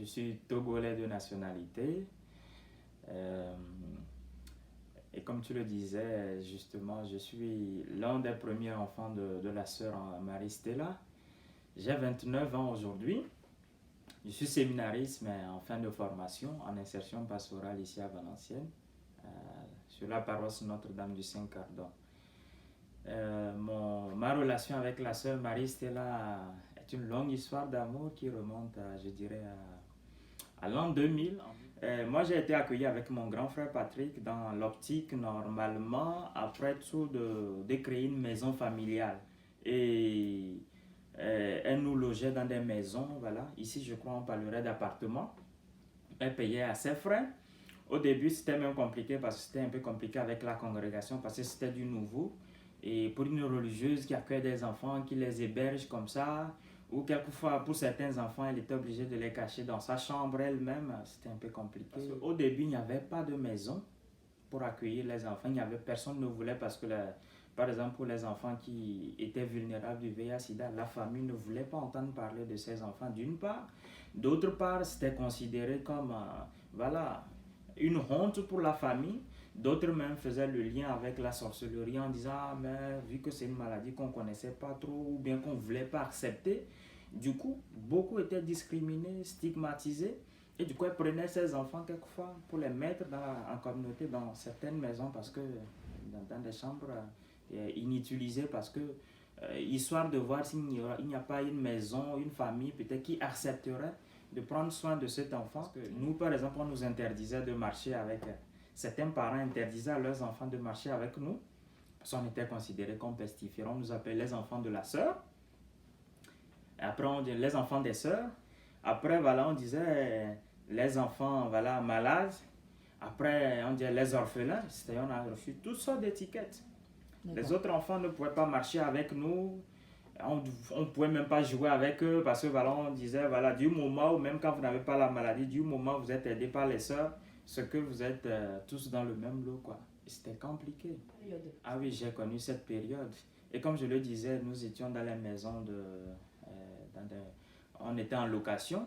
Je suis togolais de nationalité. Euh, et comme tu le disais, justement, je suis l'un des premiers enfants de la sœur Marie-Stella. J'ai 29 ans aujourd'hui. Je suis séminariste, mais en fin de formation, en insertion pastorale ici à Valenciennes, sur la paroisse Notre-Dame du Saint-Cardon. Ma relation avec la sœur Marie-Stella est une longue histoire d'amour qui remonte, je dirais, à l'an 2000. Moi, j'ai été accueilli avec mon grand frère Patrick dans l'optique, normalement, après tout, de créer une maison familiale. Et elle nous logeait dans des maisons, voilà. Ici, je crois, on parlerait d'appartements. Elle payait à ses frais. Au début, c'était même compliqué parce que c'était un peu compliqué avec la congrégation parce que c'était du nouveau. Et pour une religieuse qui accueille des enfants, qui les héberge comme ça, ou quelquefois pour certains enfants, elle était obligée de les cacher dans sa chambre elle-même, c'était un peu compliqué. Au début, il n'y avait pas de maison pour accueillir les enfants. Il n'y avait personne ne voulait parce que, par exemple, pour les enfants qui étaient vulnérables du VIH-Sida, la famille ne voulait pas entendre parler de ces enfants d'une part. D'autre part, c'était considéré comme, voilà, une honte pour la famille. D'autres même faisaient le lien avec la sorcellerie en disant ah, mais vu que c'est une maladie qu'on ne connaissait pas trop ou bien qu'on ne voulait pas accepter, du coup, beaucoup étaient discriminés, stigmatisés. Et du coup, elle prenait ses enfants quelquefois pour les mettre en communauté dans certaines maisons parce que dans des chambres inutilisées parce que histoire de voir s'il n'y a pas une maison, une famille peut-être qui accepterait de prendre soin de cet enfant. Parce que nous, par exemple, on nous interdisait de marcher avec certains parents interdisaient à leurs enfants de marcher avec nous parce qu'on était considérés comme pestiférants. On nous appelait les enfants de la sœur. Après, on dit les enfants des sœurs. Après, voilà, on disait les enfants voilà, malades. Après, on disait les orphelins. C'est-à-dire, on a reçu toutes sortes d'étiquettes. Les autres enfants ne pouvaient pas marcher avec nous. On ne pouvait même pas jouer avec eux parce que voilà, on disait, voilà, du moment où, même quand vous n'avez pas la maladie, du moment où vous êtes aidés par les sœurs, c'est que vous êtes tous dans le même lot, quoi. C'était compliqué. Ah oui, j'ai connu cette période. Et comme je le disais, nous étions dans les maisons on était en location.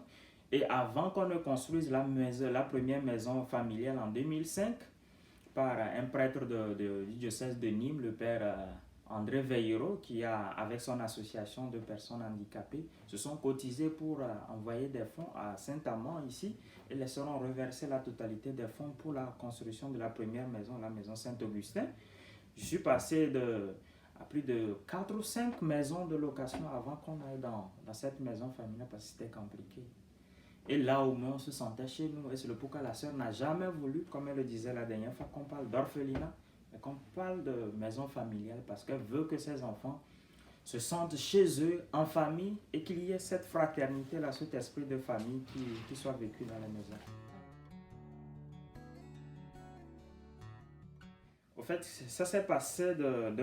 Et avant qu'on ne construise la première maison familiale en 2005, par un prêtre du diocèse de Nîmes, le père André Veillero, qui avec son association de personnes handicapées, se sont cotisés pour envoyer des fonds à Saint-Amand ici, et les sœurs ont reversé la totalité des fonds pour la construction de la première maison, la maison Saint-Augustin. Je suis passé à plus de 4 ou 5 maisons de location avant qu'on aille dans cette maison familiale parce que c'était compliqué. Et là au moins on se sentait chez nous. Et c'est le pourquoi la sœur n'a jamais voulu, comme elle le disait la dernière fois, qu'on parle d'orphelinat, mais qu'on parle de maison familiale parce qu'elle veut que ses enfants se sentent chez eux, en famille, et qu'il y ait cette fraternité-là, cet esprit de famille qui soit vécu dans la maison. Au fait, ça s'est passé de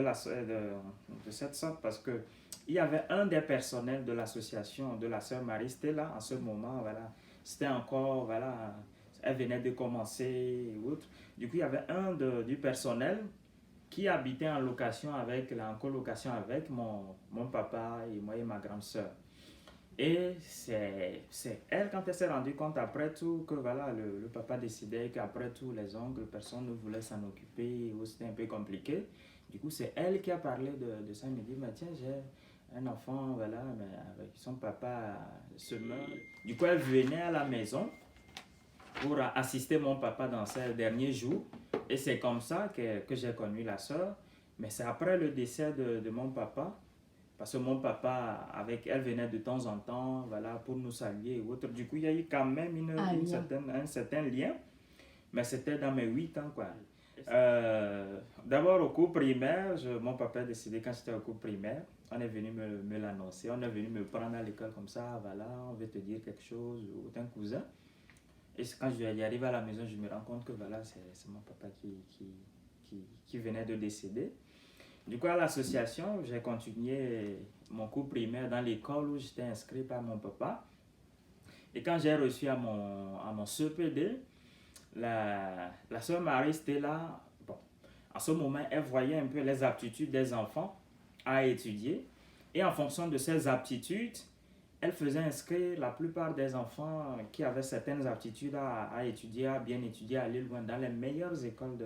cette sorte parce que il y avait un des personnels de l'association de la sœur Marie-Stella en ce moment, voilà. C'était encore, voilà, elle venait de commencer et autres. Du coup, il y avait du personnel qui habitait en colocation avec mon papa et moi et ma grande sœur. Et c'est elle, quand elle s'est rendue compte après tout que voilà, le papa décidait qu'après tout, les oncles, personne ne voulait s'en occuper, c'était un peu compliqué. Du coup, c'est elle qui a parlé de ça. Elle me dit, mais tiens, j'ai un enfant, voilà, mais avec son papa se meurt. Du coup, elle venait à la maison pour assister mon papa dans ses derniers jours. Et c'est comme ça que j'ai connu la sœur. Mais c'est après le décès de mon papa. Parce que mon papa, avec elle, venait de temps en temps, voilà, pour nous saluer et autres. Du coup, il y a eu quand même un certain lien. Mais c'était dans mes 8 ans, quoi. D'abord, au cours primaire, mon papa a décidé, quand j'étais au cours primaire, on est venu me l'annoncer. On est venu me prendre à l'école comme ça, voilà, on veut te dire quelque chose, ou un cousin. Et quand j'arrive à la maison, je me rends compte que voilà, c'est mon papa qui venait de décéder. Du coup, à l'association, j'ai continué mon cours primaire dans l'école où j'étais inscrit par mon papa. Et quand j'ai reçu à mon CPD, la sœur Marie-Stella, bon, en ce moment, elle voyait un peu les aptitudes des enfants à étudier. Et en fonction de ces aptitudes, elle faisait inscrire la plupart des enfants qui avaient certaines aptitudes à étudier, à bien étudier, à aller loin dans les meilleures écoles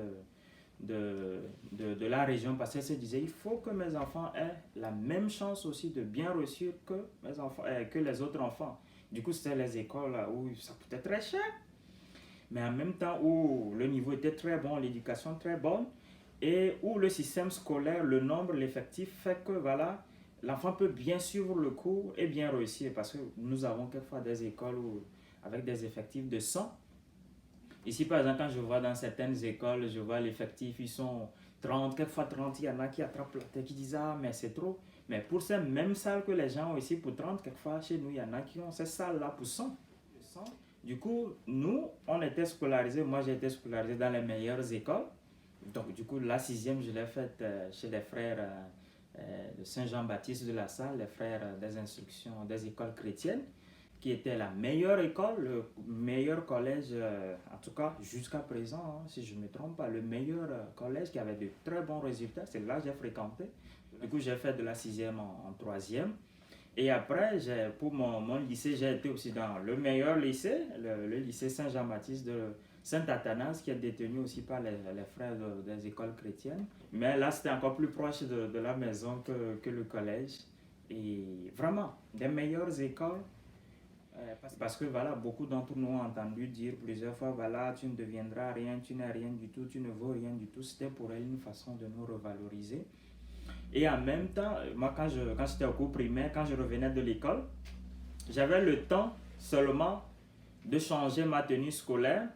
de la région, parce qu'elle se disait il faut que mes enfants aient la même chance aussi de bien réussir que, mes enfants, que les autres enfants. Du coup, c'était les écoles où ça coûtait très cher, mais en même temps où le niveau était très bon, l'éducation très bonne, et où le système scolaire, le nombre, l'effectif fait que voilà, l'enfant peut bien suivre le cours et bien réussir, parce que nous avons quelquefois des écoles avec des effectifs de 100. Ici, par exemple, quand je vois dans certaines écoles, je vois l'effectif, ils sont 30, quelquefois 30, il y en a qui attrapent la tête, qui disent ah, mais c'est trop. Mais pour ces mêmes salles que les gens ont ici pour 30, quelquefois chez nous, il y en a qui ont ces salles-là pour 100. Du coup, nous, on était scolarisés, moi j'ai été scolarisé dans les meilleures écoles. Donc, du coup, la sixième, je l'ai faite chez les frères de Saint-Jean-Baptiste de la Salle, les frères des instructions des écoles chrétiennes, qui était la meilleure école, le meilleur collège, en tout cas jusqu'à présent, hein, si je ne me trompe pas, le meilleur collège qui avait de très bons résultats. C'est là que j'ai fréquenté. Du coup, j'ai fait de la sixième en troisième. Et après, pour mon lycée, j'ai été aussi dans le meilleur lycée, le lycée Saint-Jean-Baptiste de Saint-Athanas, qui est détenu aussi par les frères des écoles chrétiennes. Mais là, c'était encore plus proche de la maison que le collège. Et vraiment, des meilleures écoles. Parce que voilà, beaucoup d'entre nous ont entendu dire plusieurs fois, voilà, tu ne deviendras rien, tu n'es rien du tout, tu ne vaux rien du tout. C'était pour elle une façon de nous revaloriser. Et en même temps, moi, quand j'étais au cours primaire, quand je revenais de l'école, j'avais le temps seulement de changer ma tenue scolaire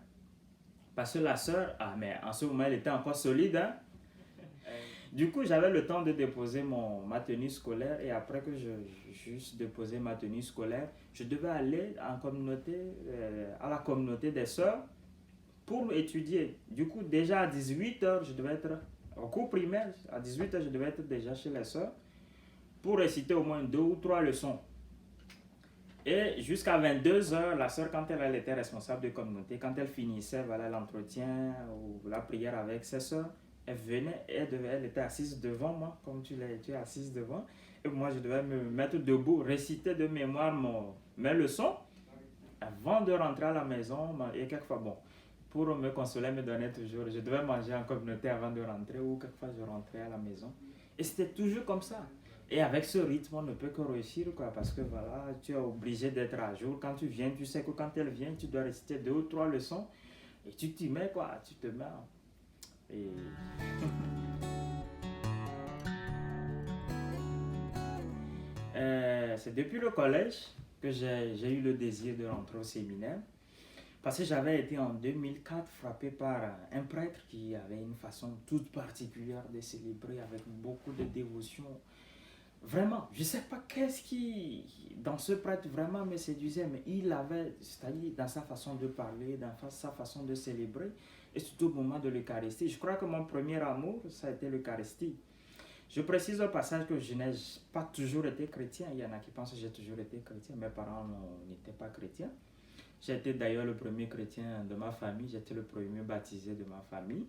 parce que la sœur, ah, mais en ce moment, elle était encore solide, hein. Du coup, j'avais le temps de déposer ma tenue scolaire et après que juste déposé ma tenue scolaire, je devais aller en communauté, à la communauté des sœurs pour étudier. Du coup, déjà à 18h, je devais être au cours primaire, à 18h, je devais être déjà chez les sœurs pour réciter au moins 2 ou 3 leçons. Et jusqu'à 22h, la sœur, quand elle était responsable de communauté, quand elle finissait voilà, l'entretien ou la prière avec ses sœurs, elle venait, elle était assise devant moi, comme tu es assise devant. Et moi, je devais me mettre debout, réciter de mémoire mes leçons avant de rentrer à la maison. Et quelquefois, bon, pour me consoler, elle me donnait toujours, je devais manger en communauté avant de rentrer ou quelquefois je rentrais à la maison. Et c'était toujours comme ça. Et avec ce rythme, on ne peut que réussir, quoi, parce que voilà, tu es obligé d'être à jour. Quand tu viens, tu sais que quand elle vient, tu dois réciter 2 ou 3 leçons et tu t'y mets, quoi, tu te mets. Et c'est depuis le collège que j'ai eu le désir de rentrer au séminaire. Parce que j'avais été en 2004 frappé par un prêtre qui avait une façon toute particulière de célébrer avec beaucoup de dévotion. Vraiment, je ne sais pas qu'est-ce qui, dans ce prêtre, vraiment me séduisait, mais il avait, c'est-à-dire dans sa façon de parler, dans sa façon de célébrer, et surtout au moment de l'Eucharistie. Je crois que mon premier amour, ça a été l'Eucharistie. Je précise au passage que je n'ai pas toujours été chrétien. Il y en a qui pensent que j'ai toujours été chrétien. Mes parents n'étaient pas chrétiens. J'ai été d'ailleurs le premier chrétien de ma famille. J'étais le premier baptisé de ma famille.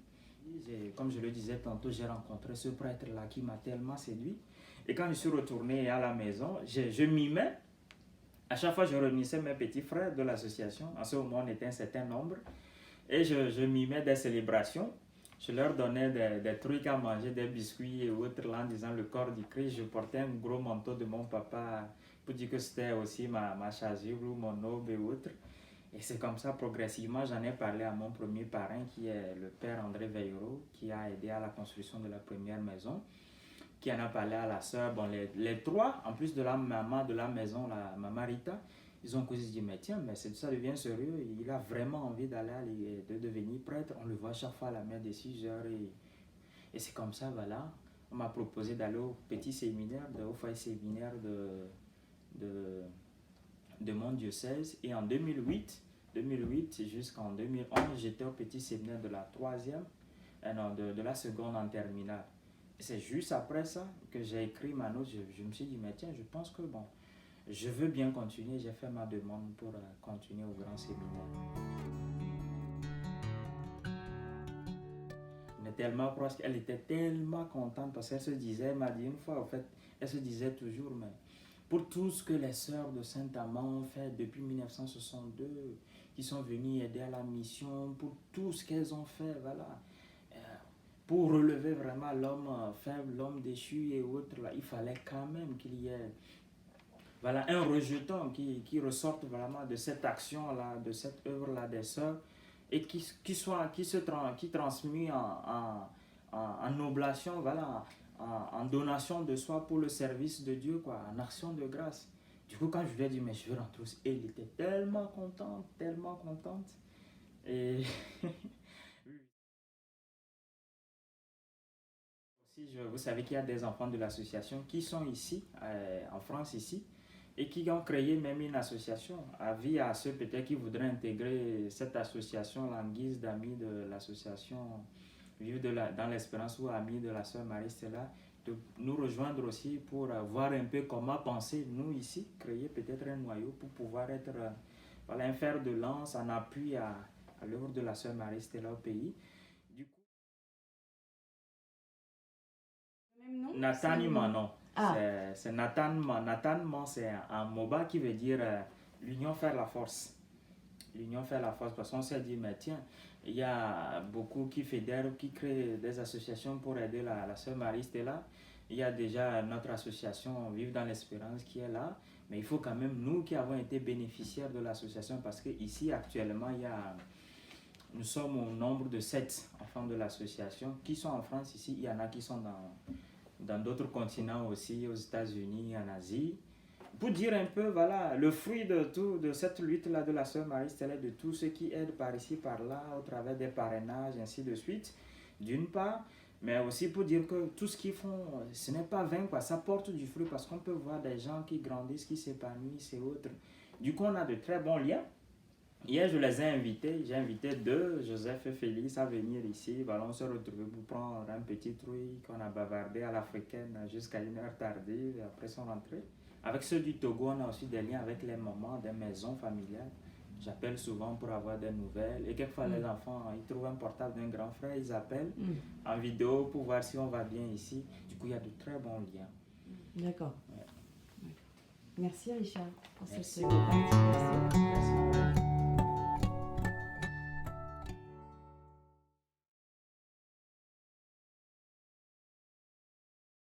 Comme je le disais tantôt, j'ai rencontré ce prêtre-là qui m'a tellement séduit. Et quand je suis retourné à la maison, je mimais. À chaque fois, je réunissais mes petits frères de l'association. En ce moment, on était un certain nombre. Et je mimais des célébrations. Je leur donnais des trucs à manger, des biscuits et autres, là, en disant le corps du Christ. Je portais un gros manteau de mon papa pour dire que c'était aussi ma chasuble ou mon aube et autres. Et c'est comme ça, progressivement, j'en ai parlé à mon premier parrain, qui est le père André Veillero, qui a aidé à la construction de la première maison, qui en a parlé à la sœur. Bon, les trois, en plus de la maman de la maison, la maman Rita, ils ont causé, ils se disent, mais tiens, mais ça devient sérieux, il a vraiment envie de devenir prêtre. On le voit chaque fois à la messe des 6 heures. Et c'est comme ça, voilà, on m'a proposé d'aller au petit séminaire, au foyer séminaire de mon diocèse. Et en 2008 jusqu'en 2011, j'étais au petit séminaire de la troisième, non, de la seconde en terminale. Et c'est juste après ça que j'ai écrit ma note. Je me suis dit, mais tiens, je pense que bon, je veux bien continuer. J'ai fait ma demande pour continuer au grand séminaire. Mais tellement proche, elle était tellement contente parce qu'elle se disait, elle m'a dit une fois, en fait, elle se disait toujours, mais pour tout ce que les sœurs de Saint-Amand ont fait depuis 1962, qui sont venues aider à la mission, pour tout ce qu'elles ont fait, voilà. Euh, pour relever vraiment l'homme faible, l'homme déchu et autres, là, il fallait quand même qu'il y ait voilà, un rejeton qui ressorte vraiment de cette action-là, de cette œuvre-là des sœurs, et qui transmet en oblation, voilà, en donation de soi pour le service de Dieu, quoi, en action de grâce. Du coup, quand je lui ai dit, mais je vais rentrer aussi, elle était tellement contente, tellement contente. Et aussi, vous savez qu'il y a des enfants de l'association qui sont ici, en France, ici, et qui ont créé même une association. Avis à ceux peut-être qui voudraient intégrer cette association en guise d'amis de l'association Vivre dans l'espérance ou amis de la sœur Marie-Stella, de nous rejoindre aussi pour voir un peu comment penser, nous ici, créer peut-être un noyau pour pouvoir être voilà, un fer de lance en appui à l'œuvre de la sœur Marie-Stella au pays. Du coup, Même nom? Nathan non. Ah. C'est Nathan, Nathan, c'est un MOBA qui veut dire l'union fait la force. L'union fait la force parce qu'on s'est dit, mais tiens, il y a beaucoup qui fédèrent, qui créent des associations pour aider la sœur Marie-Stella. Il y a déjà notre association Vive dans l'Espérance qui est là, mais il faut quand même nous qui avons été bénéficiaires de l'association parce qu'ici actuellement, nous sommes au nombre de 7 enfants de l'association qui sont en France ici. Il y en a qui sont dans d'autres continents aussi, aux États-Unis, en Asie. Pour dire un peu, voilà, le fruit de cette lutte-là de la sœur Marie-Stella, de tous ceux qui aident par ici, par là, au travers des parrainages, ainsi de suite, d'une part, mais aussi pour dire que tout ce qu'ils font, ce n'est pas vain, quoi, ça porte du fruit parce qu'on peut voir des gens qui grandissent, qui s'épanouissent et autres. Du coup, on a de très bons liens. Hier, je les ai invités. J'ai invité deux, Joseph et Félix, à venir ici. Voilà, on s'est retrouvés pour prendre un petit truc qu'on a bavardé à l'africaine jusqu'à une heure tardive et après sont rentrés. Avec ceux du Togo, on a aussi des liens avec les mamans des maisons familiales. J'appelle souvent pour avoir des nouvelles. Et quelquefois, les enfants, ils trouvent un portable d'un grand frère, ils appellent en vidéo pour voir si on va bien ici. Du coup, il y a de très bons liens. D'accord. Ouais. Merci Richard pour Merci. cette participation.